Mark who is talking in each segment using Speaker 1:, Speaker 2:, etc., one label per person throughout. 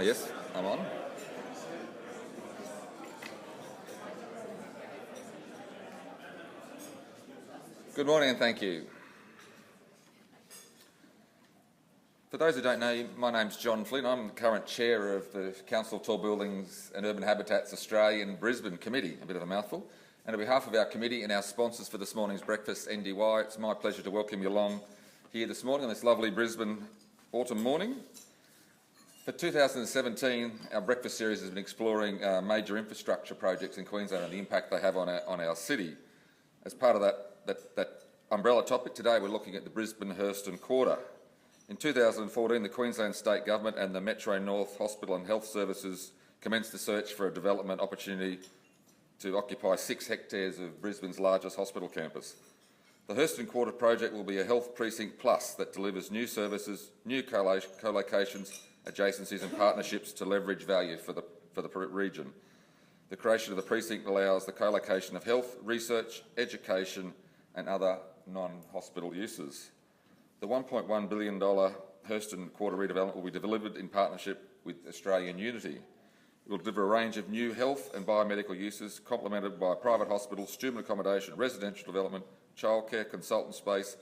Speaker 1: Yes, I'm on. Good morning and thank you. For those who don't know, my name's John Flynn. I'm the current chair of the Council of Tall Buildings and Urban Habitats Australia and Brisbane Committee, a bit of a mouthful. And on behalf of our committee and our sponsors for this morning's breakfast, NDY, it's my pleasure to welcome you along here this morning on this lovely Brisbane autumn morning. For 2017, our breakfast series has been exploring major infrastructure projects in Queensland and the impact they have on our city. As part of that umbrella topic, today we're looking at the Brisbane Herston Quarter. In 2014, the Queensland State Government and the Metro North Hospital and Health Services commenced the search for a development opportunity to occupy 6 hectares of Brisbane's largest hospital campus. The Herston Quarter project will be a health precinct plus that delivers new services, new co-locations, adjacencies and partnerships to leverage value for the region. The creation of the precinct allows the co-location of health, research, education and other non-hospital uses. The $1.1 billion Herston Quarter redevelopment will be delivered in partnership with Australian Unity. It will deliver a range of new health and biomedical uses complemented by private hospitals, student accommodation, residential development, childcare, consultant space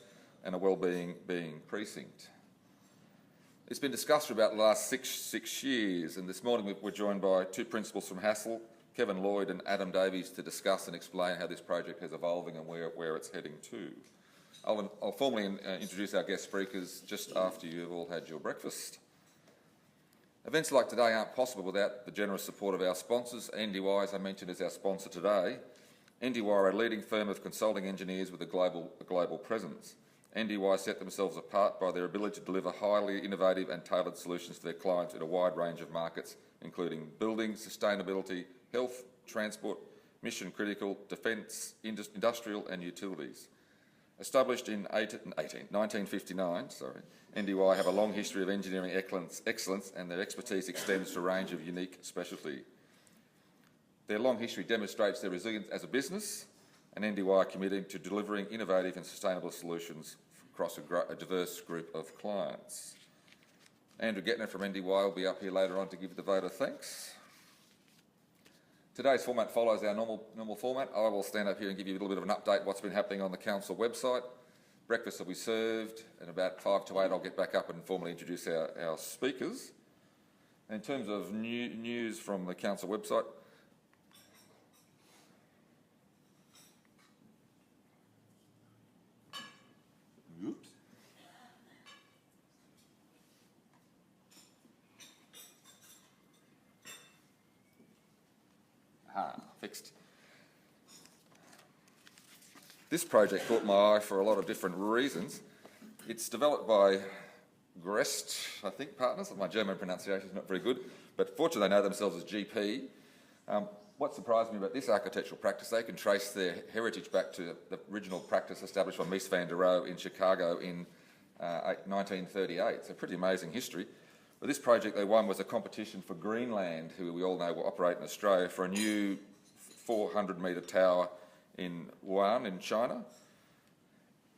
Speaker 1: and a wellbeing precinct. It's been discussed for about the last six years, and this morning we're joined by 2 principals from Hassel, Kevin Lloyd and Adam Davies, to discuss and explain how this project is evolving and where it's heading to. I'll formally introduce our guest speakers just after you've all had your breakfast. Events like today aren't possible without the generous support of our sponsors. NDY, as I mentioned, is our sponsor today. NDY are a leading firm of consulting engineers with a global presence. NDY set themselves apart by their ability to deliver highly innovative and tailored solutions to their clients in a wide range of markets, including building, sustainability, health, transport, mission critical, defence, industrial and utilities. Established in 1959, NDY have a long history of engineering excellence and their expertise extends to a range of unique specialty. Their long history demonstrates their resilience as a business, and NDY are committed to delivering innovative and sustainable solutions across a diverse group of clients. Andrew Gettner from NDY will be up here later on to give the vote of thanks. Today's format follows our normal format. I will stand up here and give you a little bit of an update what's been happening on the council website. Breakfast will be served, and about 5 to 8 I'll get back up and formally introduce our speakers. In terms of news from the council website, oops. Fixed. This project caught my eye for a lot of different reasons. It's developed by Grest, I think, partners. My German pronunciation is not very good, but fortunately they know themselves as GP. What surprised me about this architectural practice, they can trace their heritage back to the original practice established by Mies van der Rohe in Chicago in 1938. It's a pretty amazing history. But this project they won was a competition for Greenland, who we all know will operate in Australia, for a new 400-metre tower in Wuhan in China.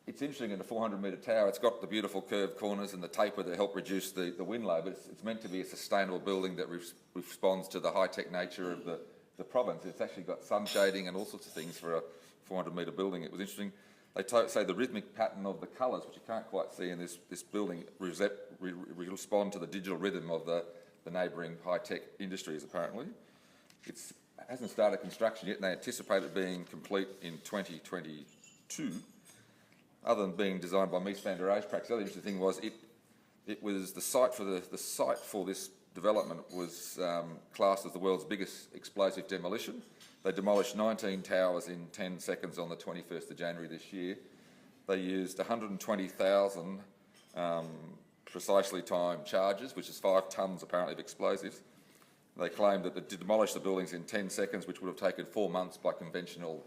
Speaker 1: It's interesting, in a 400-metre tower, it's got the beautiful curved corners and the taper to help reduce the wind load, but it's meant to be a sustainable building that responds to the high-tech nature of the province. It's actually got sun shading and all sorts of things for a 400-metre building. It was interesting. They say the rhythmic pattern of the colours, which you can't quite see in this building, respond to the digital rhythm of the neighbouring high-tech industries, apparently. It hasn't started construction yet, and they anticipate it being complete in 2022. Other than being designed by Mies van der Rohe's practice, the other interesting thing was it was the site for this development was classed as the world's biggest explosive demolition. They demolished 19 towers in 10 seconds on the 21st of January this year. They used 120,000 precisely timed charges, which is 5 tonnes apparently of explosives. They claimed that they demolished the buildings in 10 seconds, which would have taken 4 months by conventional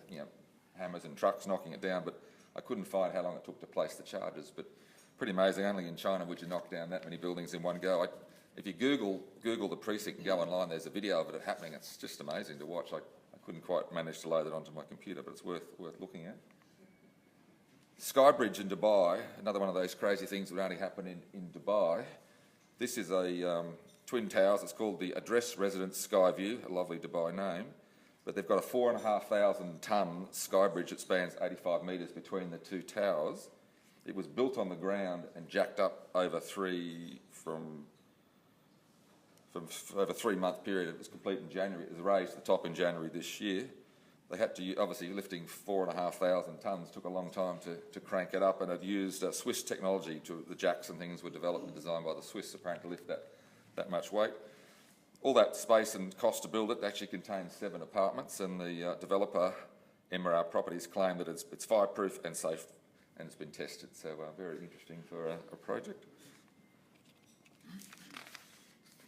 Speaker 1: hammers and trucks knocking it down, but I couldn't find how long it took to place the charges. But pretty amazing, only in China would you knock down that many buildings in one go. If you Google the precinct and go online, there's a video of it happening. It's just amazing to watch. I couldn't quite manage to load it onto my computer, but it's worth looking at. Skybridge in Dubai, another one of those crazy things that would only happen in Dubai. This is a twin towers. It's called the Address Residence Skyview, a lovely Dubai name, but they've got a 4,500 tonne sky bridge that spans 85 metres between the two towers. It was built on the ground and jacked up over a 3-month period. It was complete in January. It was raised to the top in January this year. They had to, obviously lifting 4,500 tonnes took a long time to crank it up, and it used Swiss technology. The jacks and things were developed and designed by the Swiss apparently to lift that much weight. All that space and cost to build it actually contains 7 apartments, and the developer, MRR Properties, claimed that it's fireproof and safe, and it's been tested. So very interesting for a project.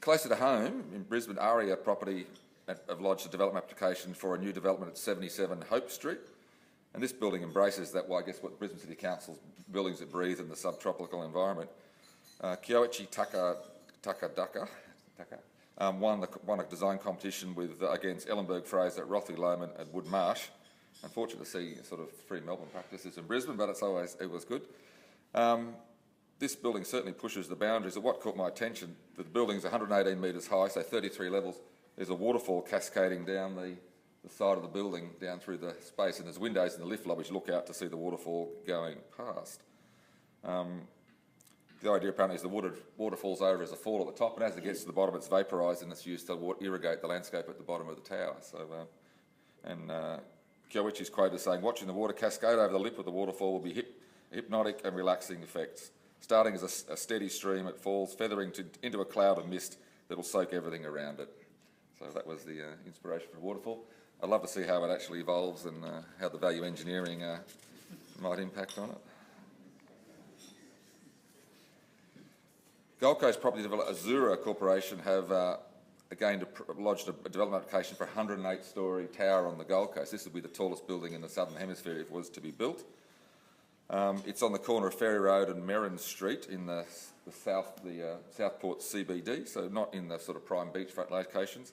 Speaker 1: Closer to home, in Brisbane, ARIA Property have lodged a development application for a new development at 77 Hope Street. And this building embraces that, well, I guess, what Brisbane City Council's buildings that breathe in the subtropical environment. Kyoichi Takadaka won a design competition with against Ellenberg, Fraser, Rothley Lomond and Wood Marsh. Unfortunate to see sort of free Melbourne practices in Brisbane, but it was good. This building certainly pushes the boundaries. What caught my attention, the building's 118 metres high, so 33 levels. There's a waterfall cascading down the side of the building, down through the space, and there's windows in the lift lobbies. You look out to see the waterfall going past. The idea apparently is the water falls over as a fall at the top, and as it gets to the bottom, it's vaporised and it's used to irrigate the landscape at the bottom of the tower. So, Kyoichi's quoted as saying, "Watching the water cascade over the lip of the waterfall will be hypnotic and relaxing effects. Starting as a steady stream, it falls, feathering into a cloud of mist that will soak everything around it." So that was the inspiration for a waterfall. I'd love to see how it actually evolves and how the value engineering might impact on it. Gold Coast property developer Azura Corporation have again lodged a development application for a 108-storey tower on the Gold Coast. This would be the tallest building in the Southern Hemisphere if it was to be built. It's on the corner of Ferry Road and Merrin Street in the Southport CBD, so not in the sort of prime beachfront locations.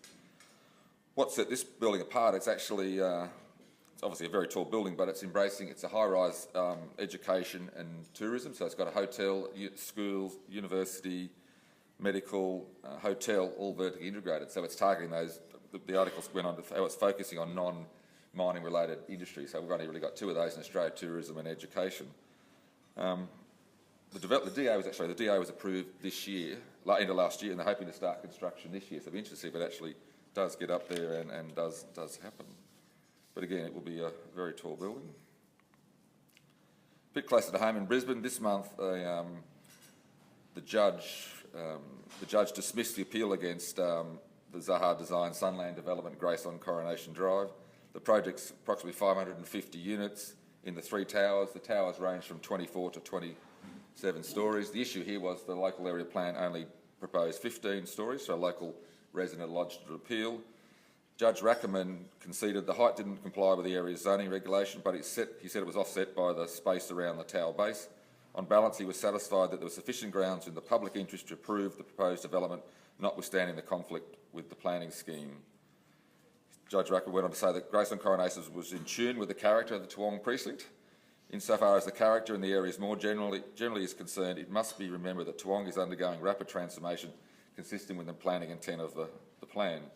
Speaker 1: What set this building apart, it's actually, it's obviously a very tall building, but it's a high-rise education and tourism, so it's got a hotel, schools, university, medical, hotel, all vertically integrated. So it's targeting those, the articles went on to how it's focusing on non-mining related industries. So we've only really got 2 of those in Australia, tourism and education. The DA was approved this year, end of last year, and they're hoping to start construction this year. So it'll be interesting to see if it actually does get up there and does happen. But again, it will be a very tall building. A bit closer to home in Brisbane, this month the judge dismissed the appeal against the Zaha Design Sunland development, Grace on Coronation Drive. The project's approximately 550 units in the 3 towers. The towers range from 24 to 27 stories. The issue here was the local area plan only proposed 15 stories, so a local resident lodged an appeal. Judge Rackerman conceded the height didn't comply with the area's zoning regulation, but he said it was offset by the space around the tower base. On balance, he was satisfied that there were sufficient grounds in the public interest to approve the proposed development, notwithstanding the conflict with the planning scheme. Judge Rackerman went on to say that Grace on Coronation was in tune with the character of the Toowong precinct. Insofar as the character in the area is more generally is concerned, it must be remembered that Toowong is undergoing rapid transformation consistent with the planning intent of the plan.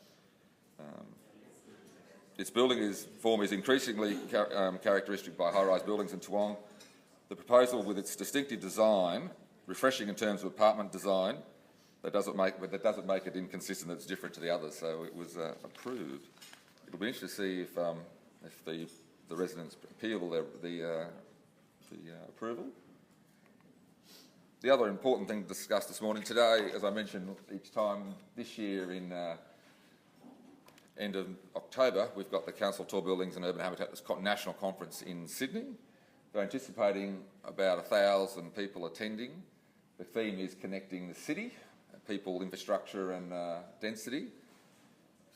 Speaker 1: Its building form is increasingly characteristic by high-rise buildings in Toowong. The proposal, with its distinctive design, refreshing in terms of apartment design, that doesn't make it inconsistent. It's different to the others, so it was approved. It'll be interesting to see if the residents appeal the approval. The other important thing to discuss this morning today, as I mentioned each time this year in end of October, we've got the Council Tall Buildings and Urban Habitat's National Conference in Sydney. They're anticipating about 1,000 people attending. The theme is connecting the city, people, infrastructure and density.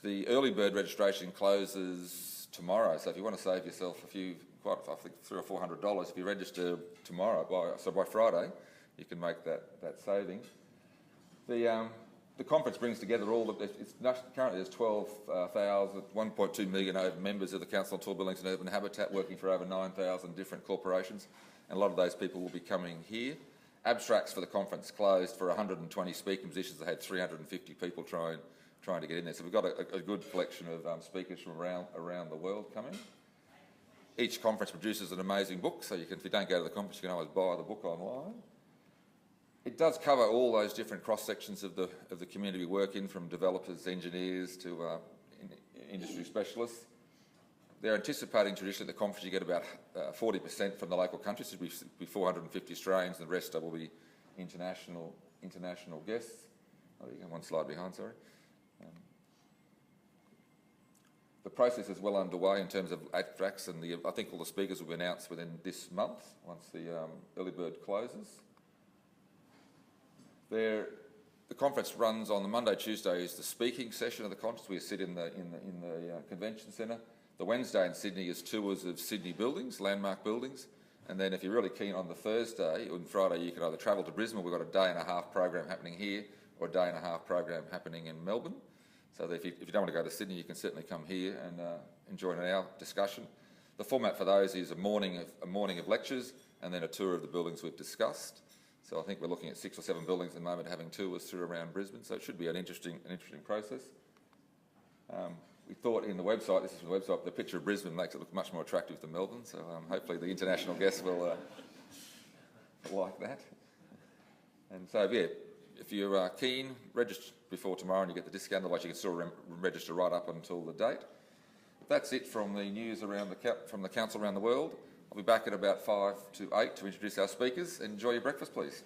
Speaker 1: The early bird registration closes tomorrow, so if you want to save yourself I think $300 or $400, if you register tomorrow, by Friday, you can make that saving. The conference brings together currently there's 1.2 million members of the Council on Tall Buildings and Urban Habitat working for over 9,000 different corporations, and a lot of those people will be coming here. Abstracts for the conference closed for 120 speaking positions. They had 350 people trying to get in there. So we've got a good collection of speakers from around the world coming. Each conference produces an amazing book, so if you don't go to the conference, you can always buy the book online. It does cover all those different cross-sections of the community we work in, from developers, engineers to industry specialists. They're anticipating traditionally at the conference you get about 40% from the local countries. So it'll be 450 Australians, and the rest will be international guests. Oh, you go one slide behind, sorry. The process is well underway in terms of abstracts, and I think all the speakers will be announced within this month once the early bird closes. The conference runs on the Monday, Tuesday is the speaking session of the conference. We sit in the convention centre. The Wednesday in Sydney is tours of Sydney buildings, landmark buildings, and then if you're really keen on the Thursday or Friday, you can either travel to Brisbane. We've got a day and a half program happening here, or a day and a half program happening in Melbourne. So that if you don't want to go to Sydney, you can certainly come here and join in our discussion. The format for those is a morning of lectures and then a tour of the buildings we've discussed. So I think we're looking at 6 or 7 buildings at the moment, having tours through around Brisbane. So it should be an interesting process. We thought in the website, this is from the website, the picture of Brisbane makes it look much more attractive than Melbourne. So hopefully the international guests will like that. And so yeah, if you're keen, register before tomorrow and you get the discount. Otherwise, you can still register right up until the date. That's it from the news from the council around the world. I'll be back at about 5 to 8 to introduce our speakers. Enjoy your breakfast, please.